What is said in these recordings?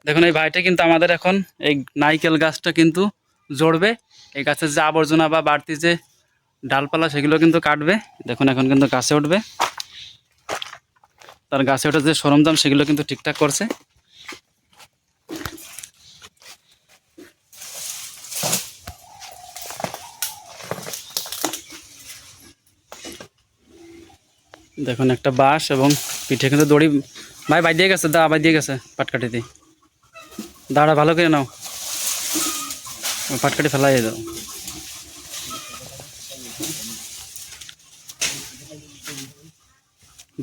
দেখুন এই ভাইটা কিন্তু আমাদের এখন এই নারকেল গাছটা কিন্তু জড়বে। এই গাছের যে আবর্জনা বা বাড়তি যে ডালপালা সেগুলো কিন্তু কাটবে। দেখুন এখন কিন্তু গাছে উঠবে, তার গাছে ওঠা যে সরঞ্জাম সেগুলো কিন্তু ঠিকঠাক করছে। দেখুন একটা বাঁশ এবং পিঠে কিন্তু দড়ি ভাই বাই দিয়ে গেছে, বাই দিয়ে গেছে পাটকাঠি দিয়ে। দাঁড়া ভালো করে নাও, পাটকাঠি ফেলাই দাও।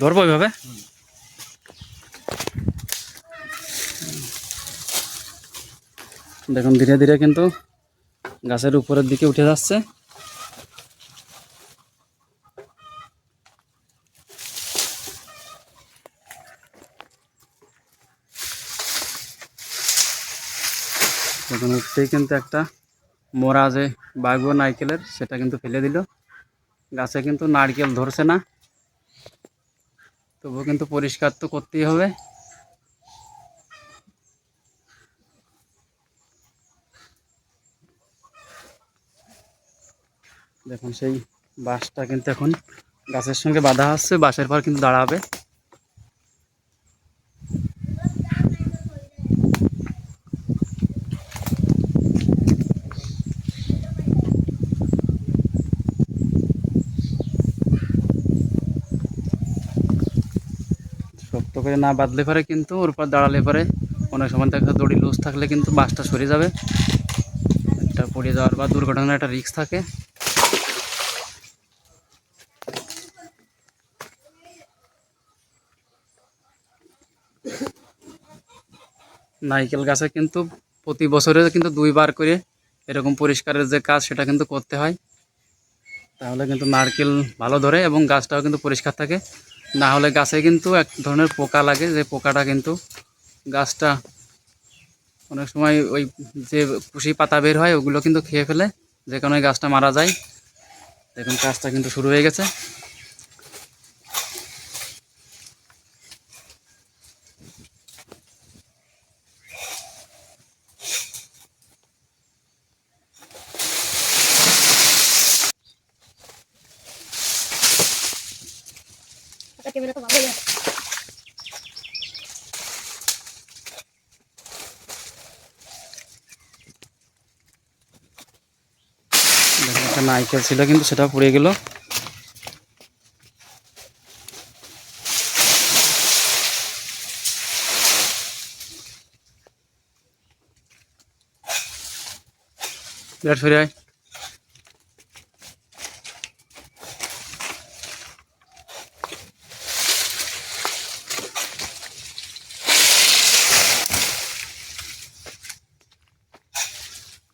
ধরবো ওইভাবে। দেখুন ধীরে ধীরে কিন্তু গাছের উপরের দিকে উঠে যাচ্ছে। দেখুন উঠতেই কিন্তু একটা মোড়া যে বাগো নারকেলের সেটা কিন্তু ফেলে দিল। গাছে কিন্তু নারকেল ধরছে না, তবুও কিন্তু পরিষ্কার তো করতেই হবে। দেখুন সেই বাঁশটা কিন্তু এখন গাছের সঙ্গে বাঁধা হচ্ছে, বাঁশের পর কিন্তু দাঁড়াবে। শক্ত করে না বাঁধলে পরে কিন্তু ওর উপর দাঁড়ালে পরে অনেক সময় দেখা দড়ি লুজ থাকলে কিন্তু বাঁশটা সরে যাবে, একটা পড়ে যাওয়ার বা দুর্ঘটনার একটা রিস্ক থাকে। নারকেল গাছে কিন্তু প্রতি বছরে কিন্তু 2বার করে এরকম পরিষ্কারের যে কাজ সেটা কিন্তু করতে হয়, তাহলে কিন্তু নারকেল ভালো ধরে এবং গাছটাও কিন্তু পরিষ্কার থাকে। না হলে গাছে কিন্তু এক ধরনের পোকা লাগে, যে পোকাটা কিন্তু গাছটা অনেক সময় ওই যে কুশি পাতা বের হয় ওগুলো কিন্তু খেয়ে ফেলে, যে কারণে গাছটা মারা যায়। দেখুন কাজটা কিন্তু শুরু হয়ে গেছে। দেখুন একটা নারকেল ছিল কিন্তু সেটা পুড়ে গেল। বিরাট সরে আয়।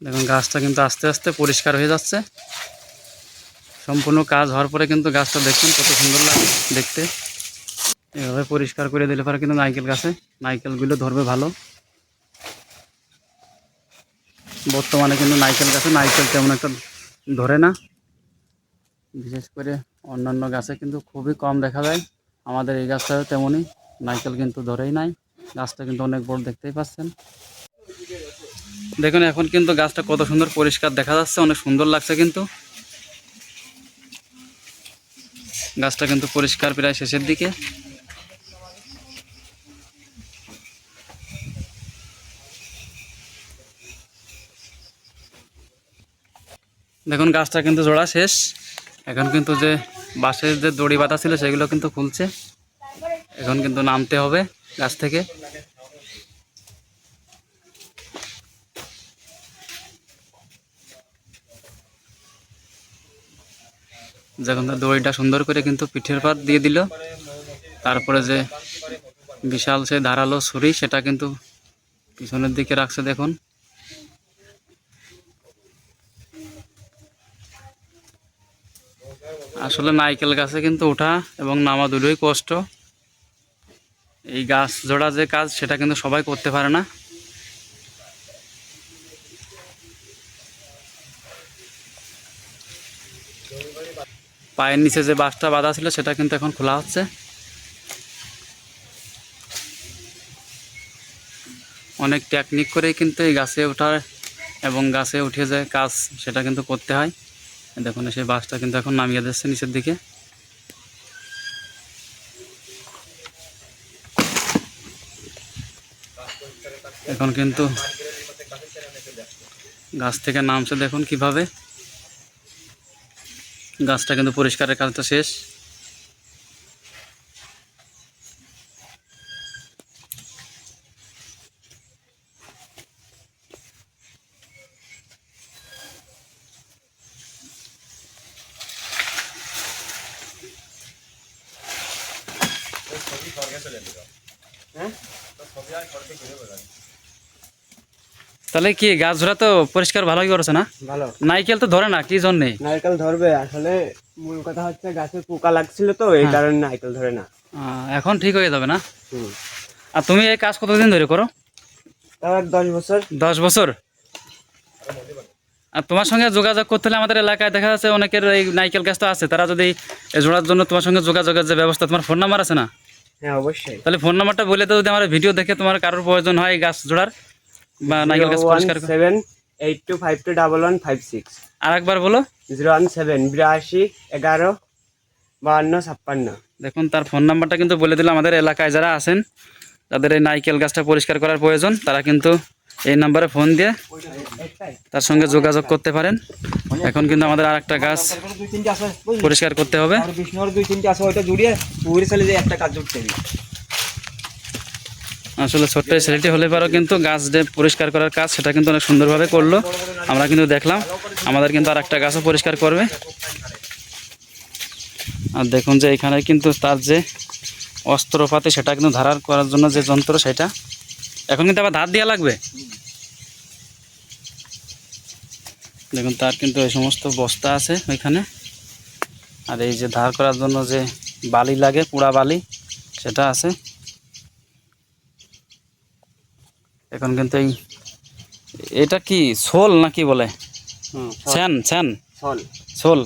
দেখুন গাছটা কিন্তু আস্তে আস্তে পরিষ্কার হয়ে যাচ্ছে। সম্পূর্ণ কাজ হওয়ার পরে কিন্তু গাছটা দেখুন কত সুন্দর লাগে দেখতে। এভাবে পরিষ্কার করে দিলে পরে কিন্তু নারকেল গাছে নারকেলগুলো ধরবে ভালো। বর্তমানে কিন্তু নারকেল গাছে নারকেল তেমন একটা ধরে না, বিশেষ করে অন্যান্য গাছে কিন্তু খুবই কম দেখা যায়। আমাদের এই গাছটাও তেমনই, নারকেল কিন্তু ধরেই নাই। গাছটা কিন্তু অনেক বড়, দেখতেই পাচ্ছেন। দেখুন এখন কিন্তু গাছটা কত সুন্দর পরিষ্কার দেখা যাচ্ছে, অনেক সুন্দর লাগছে কিন্তু গাছটা কিন্তু পরিষ্কার প্রায় শেষের দিকে। দেখুন গাছটা কিন্তু জোড়া শেষ। এখন কিন্তু যে বাঁশের যে দড়ি বাঁধা ছিল সেগুলো কিন্তু খুলছে, এখন কিন্তু নামতে হবে গাছ থেকে। যখন দড়িটা সুন্দর করে কিন্তু পিঠের পাত দিয়ে দিল, তারপরে যে বিশাল সে ধারালো ছুরি সেটা কিন্তু পিছনের দিকে রাখছে। দেখুন আসলে নারকেল গাছে কিন্তু ওঠা এবং নামা দুটোই কষ্ট। এই গাছ জোড়া যে কাজ সেটা কিন্তু সবাই করতে পারে না। পায়ের নিচে যে বাঁশটা বাঁধা ছিল সেটা কিন্তু এখন খোলা হচ্ছে। অনেক টেকনিক করেই কিন্তু এই গাছে ওঠার এবং গাছে উঠে যায় কাজ সেটা কিন্তু করতে হয়। দেখুন সেই বাসটা কিন্তু এখন নামিয়ে দিচ্ছে নিচের দিকে। এখন কিন্তু গাছ থেকে নামছে, দেখুন কিভাবে গাছটা কিন্তু পরিষ্কারের কাজটা শেষ। তাহলে কি গাছ ধরা তো পরিষ্কার ভালোই করেছে না? ভালো। নারকেল তো ধরে না, কি জন্যে? নারকেল ধরবে, আসলে মূল কথা হচ্ছে গাছে পোকা লাগছিল তো এই কারণে নারকেল ধরে না। এখন ঠিক হয়ে যাবে না? আর তুমি এই কাজ কতদিন ধরে করো? তাও 10 বছর। 10 বছর? আর তোমার সঙ্গে যোগাযোগ করতে হলে আমাদের এলাকায় দেখা যাচ্ছে অনেকের এই নারকেল গাছ তো আছে, তারা যদি জোড়ার জন্য তোমার সঙ্গে যোগাযোগের যে ব্যবস্থা, তোমার ফোন নাম্বার আছে না? হ্যাঁ অবশ্যই। তাহলে ফোন নাম্বারটা বলে তো, যদি আমার ভিডিও দেখে তোমার কারোর প্রয়োজন হয় গাছ জোড়ার বা নারকেল গাছ পরিষ্কার। 01782511156। আর একবার বলো। 01782115256। দেখুন তার ফোন নাম্বারটা কিন্তু বলে দিলাম। আমাদের এলাকায় যারা আছেন, যাদের এই নারকেল গাছটা পরিষ্কার করার প্রয়োজন, তারা কিন্তু এই নাম্বারে ফোন দিয়ে তার সঙ্গে যোগাযোগ করতে পারেন। এখন কিন্তু আমাদের আর একটা গাছ পরিষ্কার করতে হবে। আসলে ছোট্ট ছেলেটি হলে পারো কিন্তু গাছ যে পরিষ্কার করার কাজ সেটা কিন্তু অনেক সুন্দরভাবে করলো। আমরা কিন্তু দেখলাম আমাদের কিন্তু আর একটা গাছও পরিষ্কার করবে। আর দেখুন যে এখানে কিন্তু তার যে অস্ত্রপাতি সেটা কিন্তু ধারার করার জন্য যে যন্ত্র, সেটা এখন কিন্তু আবার ধার দেওয়া লাগবে। দেখুন তার কিন্তু এই সমস্ত বস্তা আছে ওইখানে। আর এই যে ধার করার জন্য যে বালি লাগে, পুরা বালি, সেটা আছে। এখন কিন্তু এটা কি শোল না কি বলে, ছ্যান ছ্যান শোল,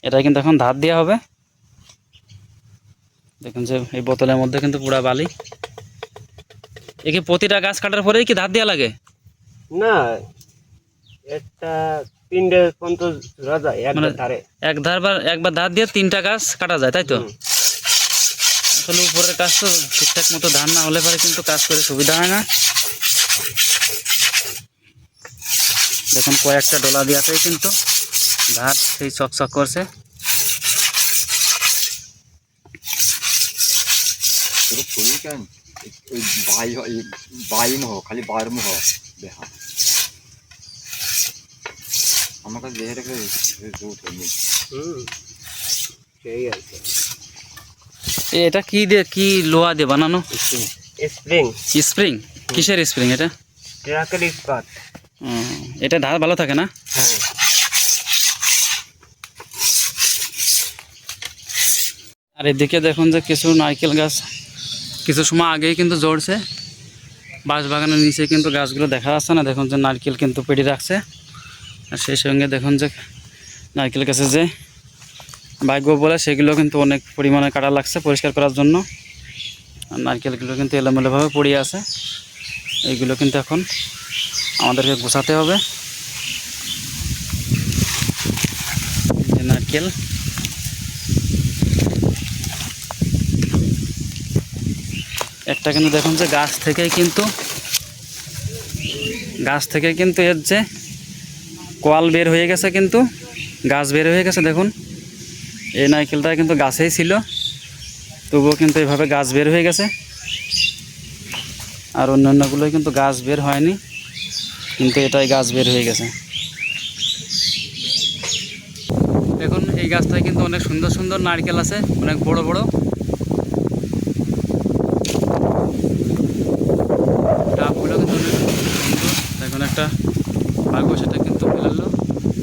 এটা কিন্তু এখন ধার দেওয়া হবে। দেখুন যে এই বোতলের মধ্যে কিন্তু পুরা বালি। একে প্রতিটা গাছ কাটার পরেই কি ধার দেওয়া লাগে? না, এটা 3 পর্যন্ত ধরা যায় একবার ধার দিয়ে 3টা গাছ কাটা যায়, তাই তো? আসলে উপরের কাজ তো ঠিকঠাক মতো ধার না হলে পরে কিন্তু কাজ করে সুবিধা হয় না। দেখুন কয়েকটা ডলা দিয়াতেই কিন্তু ধার সেই চকচক করছে। এটা কি দিয়ে, কি লোহা দিয়ে বানানো? স্প্রিং। স্প্রিং? কিসের স্প্রিং এটা? ট্রাকের ইস্পাত। এটা ধার ভালো থাকে না? হ্যাঁ। আর এদিকে দেখুন যে কিছু নারকেল গাছ কিছু সময় আগেই কিন্তু জড়ছে। বাঁশবাগানের নিচে কিন্তু গাছগুলো দেখা যাচ্ছে না। দেখুন যে নারকেল কিন্তু পেড়ে রাখছে। আর সেই সঙ্গে দেখুন যে নারকেল গাছে যে ভাগ্য বলে সেগুলো কিন্তু অনেক পরিমাণে কাটা লাগছে পরিষ্কার করার জন্য। আর নারকেলগুলো কিন্তু এলোমেলোভাবে পড়ে আছে। এইগুলো কিন্তু এখন আমাদেরকে গোছাতে হবে। নারকেল একটা কিন্তু দেখুন যে গাছ থেকেই কিন্তু এর যে কোয়াল বের হয়ে গেছে, কিন্তু গাছ বের হয়ে গেছে। দেখুন এই নারকেলটা কিন্তু গাছেই ছিল, তবুও কিন্তু এইভাবে গাছ বের হয়ে গেছে। আর অন্যান্যগুলোই কিন্তু গাছ বের হয়নি, কিন্তু এটাই গাছ বের হয়ে গেছে। দেখুন এই গাছটায় কিন্তু অনেক সুন্দর সুন্দর নারকেল আছে, অনেক বড় বড়। ডাবগুলো কিন্তু অনেক সুন্দর। দেখুন একটা ভাগ্য সেটা কিন্তু ফেলালো।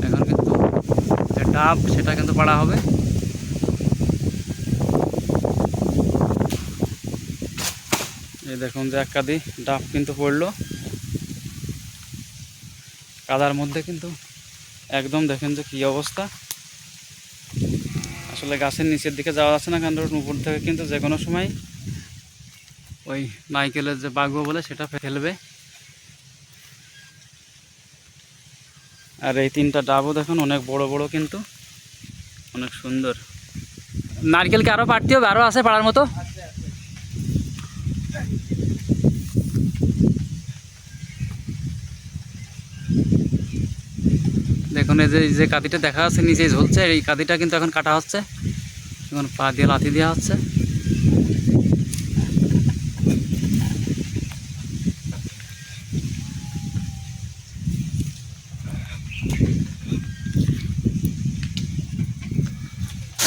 এখন কিন্তু যে ডাব সেটা কিন্তু পাড়া হবে। এই দেখুন যে এক কাঁদি ডাব কিন্তু পড়লো কাদার মধ্যে, কিন্তু একদম দেখেন যে কী অবস্থা। আসলে গাছের নিচের দিকে যাওয়া যাচ্ছে না, কারণ উপর থেকে কিন্তু যে কোনো সময় ওই নারকেলের যে বাগবো বলে সেটা ফেলবে। আর এই 3টা ডাবও দেখুন অনেক বড় বড়, কিন্তু অনেক সুন্দর। নারকেল কি আরও পাড়তে হবে? আরও আছে পাড়ার মতো? দেখুন এই যে কাঁদিটা দেখা যাচ্ছে নিচেই ঝুলছে, এই কাঁদিটা কিন্তু এখন কাটা হচ্ছে, এখন পা দিয়ে লাথি দেওয়া হচ্ছে।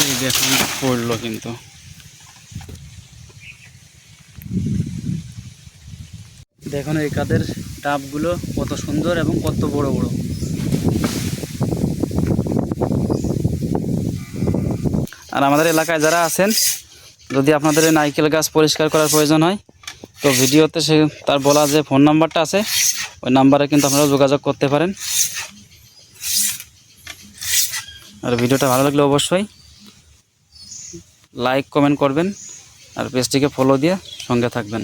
এই দেখুন পড়লো কিন্তু। দেখুন এই কাদের ডাবগুলো কত সুন্দর এবং কত বড় বড়। আর আমাদের এলাকায় যারা আছেন, যদি আপনাদের এই নারকেল গাছ পরিষ্কার করার প্রয়োজন হয়, তো ভিডিওতে সে তার বলা যে ফোন নাম্বারটা আছে, ওই নাম্বারে কিন্তু আপনারা যোগাযোগ করতে পারেন। আর ভিডিওটা ভালো লাগলে অবশ্যই লাইক কমেন্ট করবেন, আর পেজটিকে ফলো দিয়ে সঙ্গে থাকবেন।